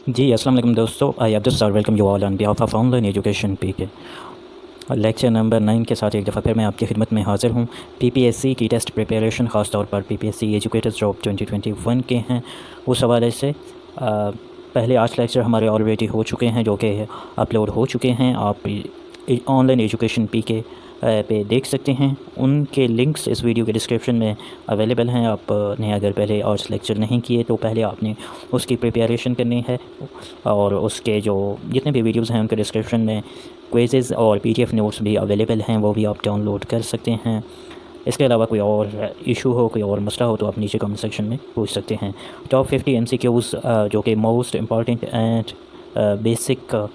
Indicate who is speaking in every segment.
Speaker 1: जी अस्सलाम वालेकुम दोस्तों, I Abdul welcome you all on behalf of online education P K lecture number 9 के साथ एक दफ़ा फिर मैं आपकी खिदमत में हाज़िर हूँ। पीपीएससी की टेस्ट प्रिपरेशन ख़ास तौर पर पीपीएससी एजुकेटर्स जॉब 2021 के हैं। उस हवाले से पहले 8 लेक्चर हमारे ऑलरेडी हो चुके हैं जो कि अपलोड हो चुके हैं। आप ऑनलाइन एजुकेशन पी के पे देख सकते हैं। उनके लिंक्स इस वीडियो के डिस्क्रिप्शन में अवेलेबल हैं। आपने अगर पहले 8 लेक्चर नहीं किए तो पहले आपने उसकी प्रिपरेशन करनी है, और उसके जो जितने भी वीडियोस हैं उनके डिस्क्रिप्शन में क्विज़ेज़ और पीडीएफ नोट्स भी अवेलेबल हैं, वो भी आप डाउनलोड कर सकते हैं। इसके अलावा कोई और इशू हो, कोई और मसला हो तो आप नीचे कमेंट सेक्शन में पूछ सकते हैं। टॉप 50 एमसीक्यूज़ जो कि most important and basic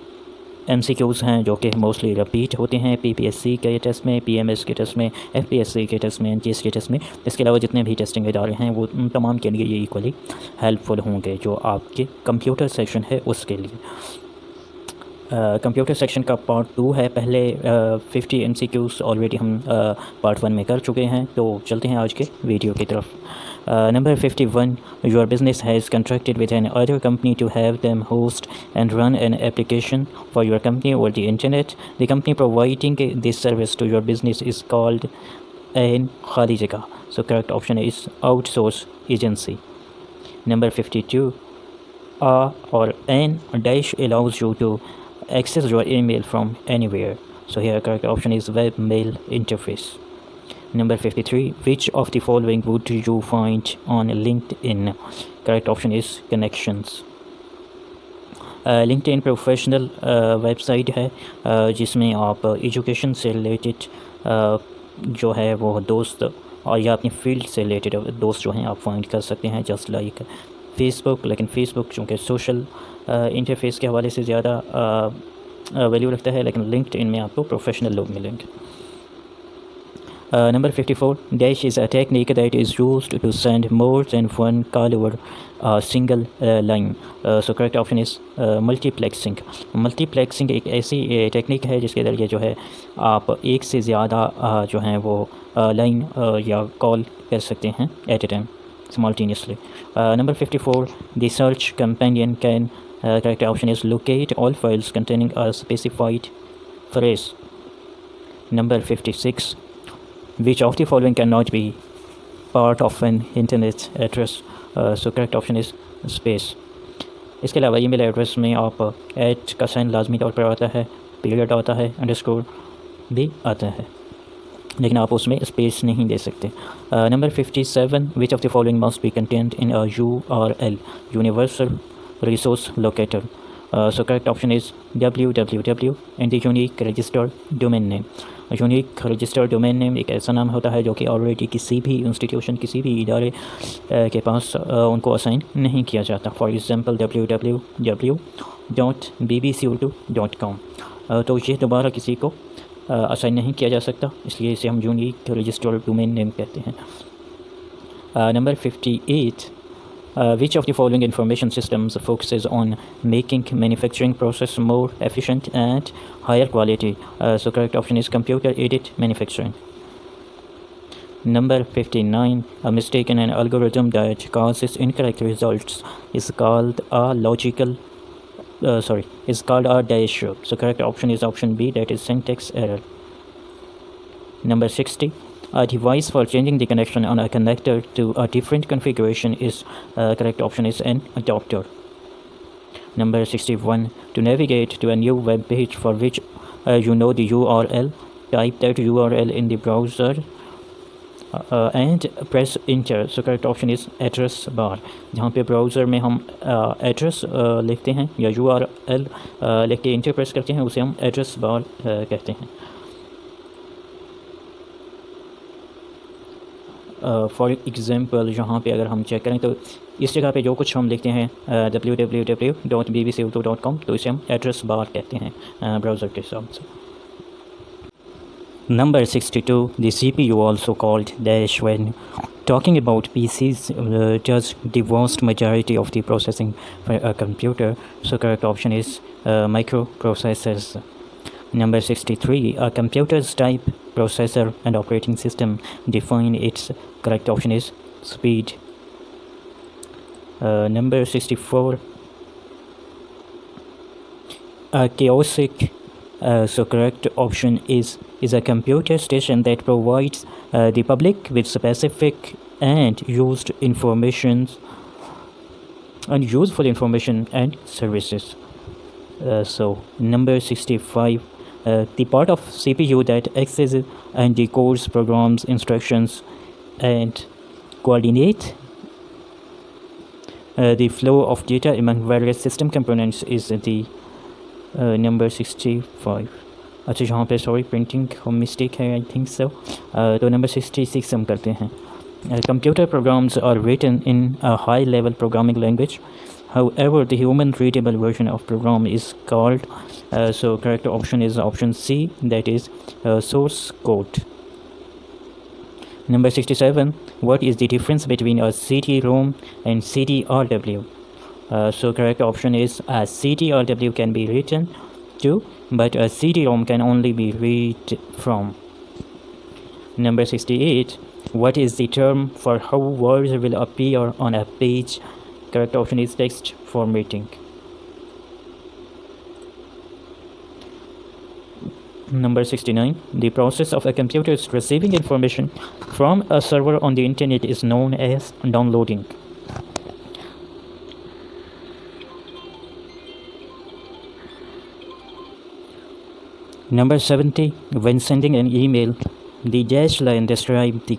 Speaker 1: MCQs हैं जो कि मोस्टली रिपीट होते हैं पीपीएससी के टेस्ट में, पीएमएस के टेस्ट में, एफपीएससी के टेस्ट में, एनटीएस के टेस्ट में। इसके अलावा जितने भी टेस्टिंग इदारे हैं वो तमाम के लिए ये इक्वली हेल्पफुल होंगे जो आपके कंप्यूटर सेक्शन है उसके लिए। कंप्यूटर सेक्शन का पार्ट 2 है। पहले 50 एमसीक्यूज़ ऑलरेडी हम पार्ट 1 में कर चुके हैं, तो चलते हैं आज के वीडियो की तरफ। Number 51, your business has contracted with an other company to have them host and run an application for your company over the internet. The company providing this service to your business is called an khali jagah. So correct option is outsource agency. Number 52, a or an dash allows you to access your email from anywhere. So here correct option is web mail interface. Number 53, which of the following would you find on LinkedIn? Correct option is connections. LinkedIn professional website है जिसमें आप education से related जो है वो दोस्त और या अपनी फील्ड से रिलेटेड दोस्त जो हैं आप फाइंड कर सकते हैं, जस्ट लाइक फेसबुक। लेकिन फेसबुक चूँकि सोशल इंटरफेस के हवाले से ज़्यादा वैल्यू रखता है, लेकिन लिंक्डइन में आपको प्रोफेशनल लोग मिलेंगे। Number 54, dash is a technique that is used to send more than one call over a single line. So correct option is multiplexing. Multiplexing एक ऐसी टेक्निक है जिसके ज़रिए जो है आप एक से ज़्यादा जो हैं वो लाइन या कॉल कर सकते हैं at a time simultaneously. Number 54, the search companion can correct option is locate all files containing a specified phrase. Number 56, which of the following cannot be part of an internet address? So correct option is space. इसके अलावा email address में आप eight का sign लाजमी तौर पर आता है, पीरियड आता है, अंडरस्कोर भी आता है, लेकिन आप उसमें स्पेस नहीं दे सकते। Number 57, which of the following must be contained in a URL? Universal Resource Locator. So correct option is www and the unique registered domain name. Unique registered domain name एक ऐसा नाम होता है जो कि ऑलरेडी किसी भी इंस्टीट्यूशन, किसी भी इदारे के पास उनको असाइन नहीं किया जाता। फॉर एग्ज़ाम्पल www.bbc.com, तो ये दोबारा किसी को असाइन नहीं किया जा सकता, इसलिए इसे हम यूनिक रजिस्टर्ड डोमेन नेम कहते हैं। Number 58, which of the following information systems focuses on making manufacturing process more efficient and higher quality? So correct option is computer aided manufacturing. Number 59, a mistake in an algorithm that causes incorrect results is called a dash. So correct option is option B, that is syntax error. Number 60, a device for changing the connection on a connector to a different configuration is correct option is an adapter. Number 61, to navigate to a new web page for which you know the URL, type that URL in the browser and press enter. So correct option is address bar. जहाँ पे browser में हम address लिखते हैं या URL लिख के enter press करते हैं उसे हम एड्रेस बार कहते हैं। फॉर एग्ज़ाम्पल यहाँ पे अगर हम चेक करें तो इस जगह पे जो कुछ हम लिखते हैं www.bbc.com, तो इसे हम एड्रेस बार कहते हैं ब्राउज़र के हिसाब से। Number 62, the CPU, also called dash, when talking about PCs, does the vast majority of the processing for a computer. So correct option is microprocessors. Number 63, a computer's type, processor and operating system define its correct option is speed. Number 64, A kiosk, so correct option is a computer station that provides the public with specific and useful information and services. So number 65, the part of CPU that accesses and decodes programs, instructions, and coordinate the flow of data among various system components is the number 65. अच्छा यहाँ पे sorry printing mistake है I think so. तो number 66 हम करते हैं. Computer programs are written in a high-level programming language. However, the human-readable version of program is called, so correct option is option C, that is source code. Number 67, what is the difference between a CD-ROM and CD-RW? So correct option is CD-RW can be written to, but a CD-ROM can only be read from. Number 68, what is the term for how words will appear on a page? Correct option is text formatting. Number 69, the process of a computer receiving information from a server on the internet is known as downloading. Number 70, when sending an email, the dash line describes the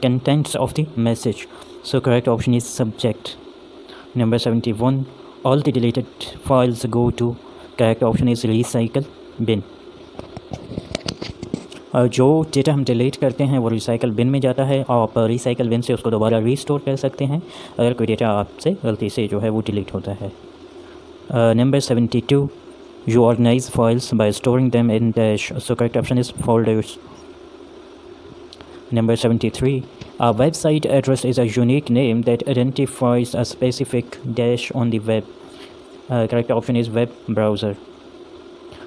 Speaker 1: contents of the message. So correct option is subject. Number 71, all the deleted files go to, correct option is recycle bin. जो data हम delete करते हैं वो recycle bin में जाता है. आप recycle bin से उसको दोबारा रीस्टोर कर सकते हैं अगर कोई डेटा आपसे गलती से जो है वो डिलीट होता है. Number 72, you organize files by storing them in dash, so correct option is folders. Number 73, a website address is a unique name that identifies a specific dash on the web. Correct option is web browser.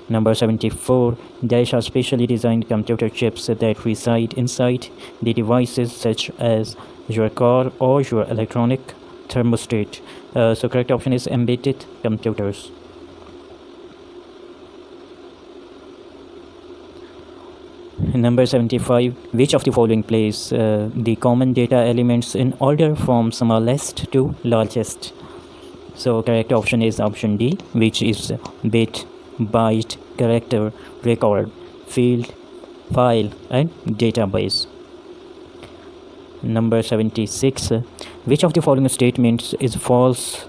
Speaker 1: Number 74, dash are specially designed computer chips that reside inside the devices such as your car or your electronic thermostat. So correct option is embedded computers. Number 75, which of the following place the common data elements in order from smallest to largest? So correct option is option D, which is bit, byte, character, record, field, file, and database. Number 76, which of the following statements is false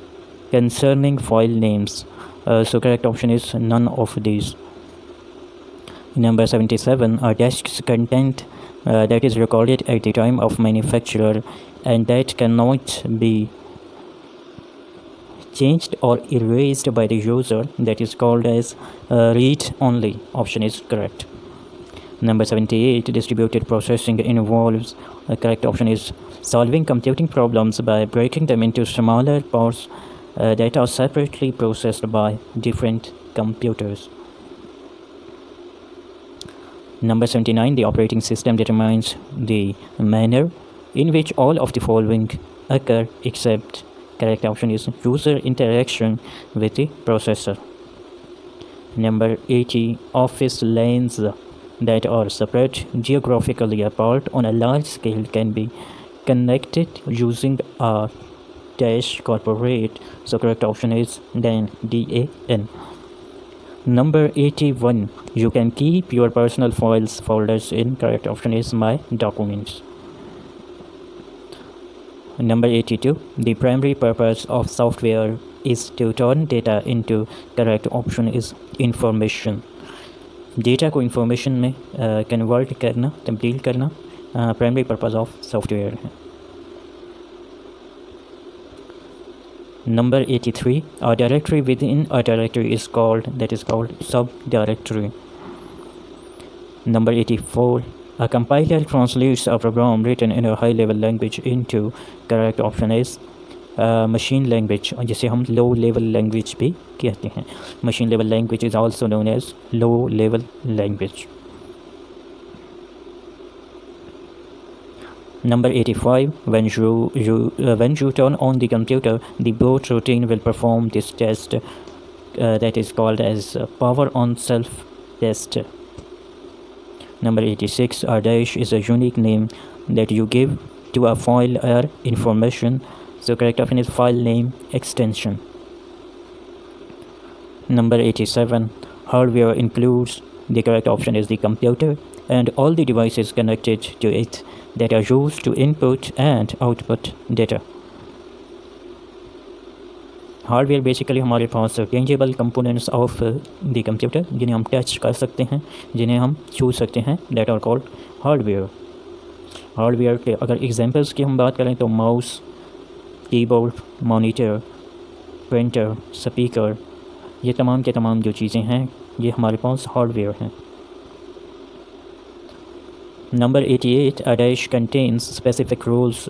Speaker 1: concerning file names? So correct option is none of these. Number 77, a dash's content that is recorded at the time of manufacture and that cannot be changed or erased by the user, that is called as read only. Option is correct. Number 78, distributed processing involves, correct option is solving computing problems by breaking them into smaller parts that are separately processed by different computers. Number 79, the operating system determines the manner in which all of the following occur except, correct option is user interaction with the processor. Number 80, office lanes that are separate geographically apart on a large scale can be connected using a dash corporate. So correct option is DAN, DAN. Number 81, you can keep your personal files folders in, correct option is my documents. Number 82, the primary purpose of software is to turn data into, correct option is information. Data को information में convert करना, तब्दील करना primary purpose of software है. Number 83, a directory within a directory is called, that is called subdirectory. Number 84, a compiler translates a program written in a high-level language into, correct option is machine language, जिसे हम low level language भी कहते हैं. Machine level language is also known as low level language. Number 85, when you turn on the computer, the boot routine will perform this test. that is called as power on self test. Number 86, a dash is a unique name that you give to a file or information. So correct option is file name extension. Number 87, hardware includes, the correct option is the computer and all the devices connected to it that are used to input and output data. Hardware basically हमारे पास tangible components of the computer जिन्हें हम touch कर सकते हैं, जिन्हें हम छू सकते हैं, that are called hardware. Hardware के अगर एग्जांपल्स की हम बात करें तो mouse, keyboard, monitor, printer, speaker, ये तमाम के तमाम जो चीज़ें हैं ये हमारे पास हार्डवेयर हैं. Number 88, a dash contains specific rules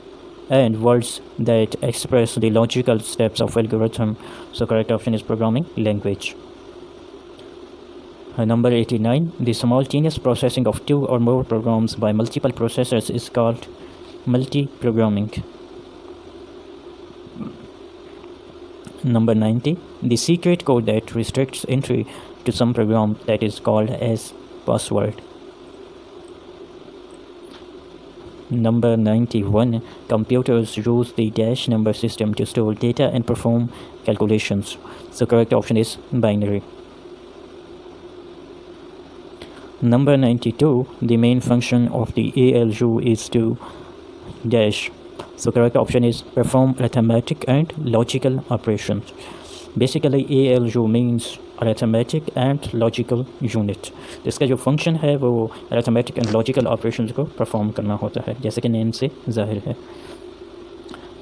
Speaker 1: and words that express the logical steps of algorithm. So correct option is programming language. Number 89, the simultaneous processing of two or more programs by multiple processors is called multi-programming. Number 90, the secret code that restricts entry to some program that is called as password. Number 91, computers use the dash number system to store data and perform calculations. So correct option is binary. Number 92, the main function of the ALU is to dash. So correct option is perform arithmetic and logical operations. Basically ALU means arithmetic and logical unit. इसका जो function है वो arithmetic and logical operations को perform करना होता है, जैसे कि नेम से जाहिर है.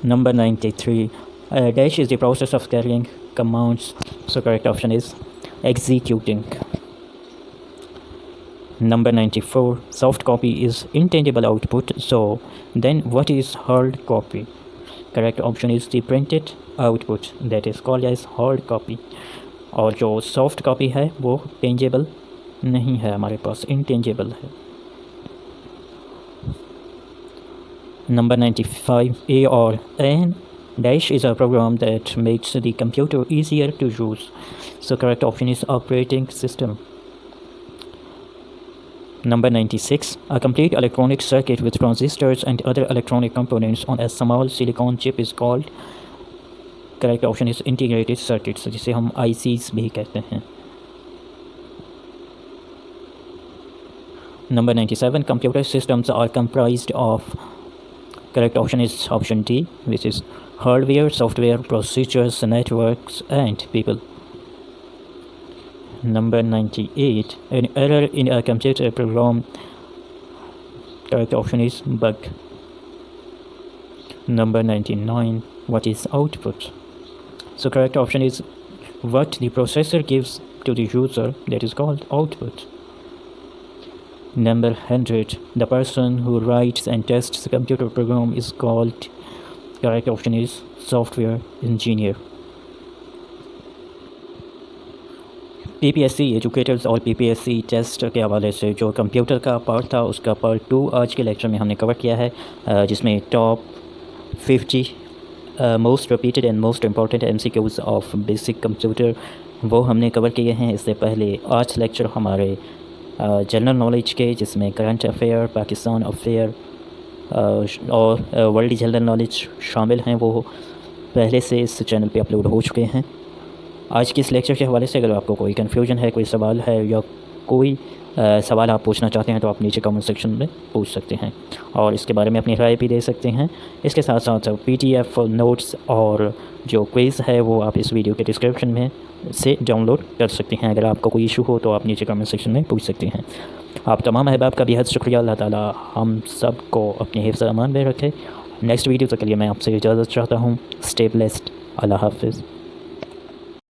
Speaker 1: Number 93, dash is the process of carrying commands. So correct option is executing. Number 94, soft copy is intangible output. So then what is hard copy? Correct option is the printed output that is called as hard copy. और जो soft copy है वो tangible नहीं है, हमारे पास intangible है. Number 95, A or N dash is a program that makes the computer easier to use. So correct option is operating system. Number 96, a complete electronic circuit with transistors and other electronic components on a small silicon chip is called, correct option is integrated circuits, जिसे हम ICs भी कहते हैं. Number 97, computer systems are comprised of, correct option is option D, which is hardware, software, procedures, networks and people. Number 98, an error in a computer program, correct option is bug. Number 99, what is output? So correct option is what the processor gives to the user, that is called output. Number 100, the person who writes and tests the computer program is called, correct option is software engineer. PPSC educators और PPSC test के हवाले से जो computer का part था उसका part 2 आज के लेक्चर में हमने कवर किया है, जिसमें top 50 most repeated and most important MCQs of basic computer वो हमने कवर किए हैं. इससे पहले 8 लेक्चर हमारे जनरल नॉलेज के, जिसमें करंट अफेयर, पाकिस्तान अफेयर और वर्ल्ड जनरल नॉलेज शामिल हैं, वो पहले से इस चैनल पे अपलोड हो चुके हैं. आज के इस लेक्चर के हवाले से अगर आपको कोई कन्फ्यूजन है, कोई सवाल है या कोई सवाल आप पूछना चाहते हैं तो आप नीचे कमेंट सेक्शन में पूछ सकते हैं और इसके बारे में अपनी राय भी दे सकते हैं. इसके साथ साथ PDF नोट्स और जो क्विज़ है वो आप इस वीडियो के डिस्क्रिप्शन में से डाउनलोड कर सकते हैं. अगर आपको कोई इशू हो तो आप नीचे कमेंट सेक्शन में पूछ सकते हैं. आप तमाम अहबाब का बेहद शुक्रिया. अल्लाह ताला हम सब को अपने हिफ्ज़ अमान में रखे. नेक्स्ट वीडियो तक के लिए मैं आपसे इजाज़त चाहता हूँ. Stay blessed. अल्लाह हाफ़िज़.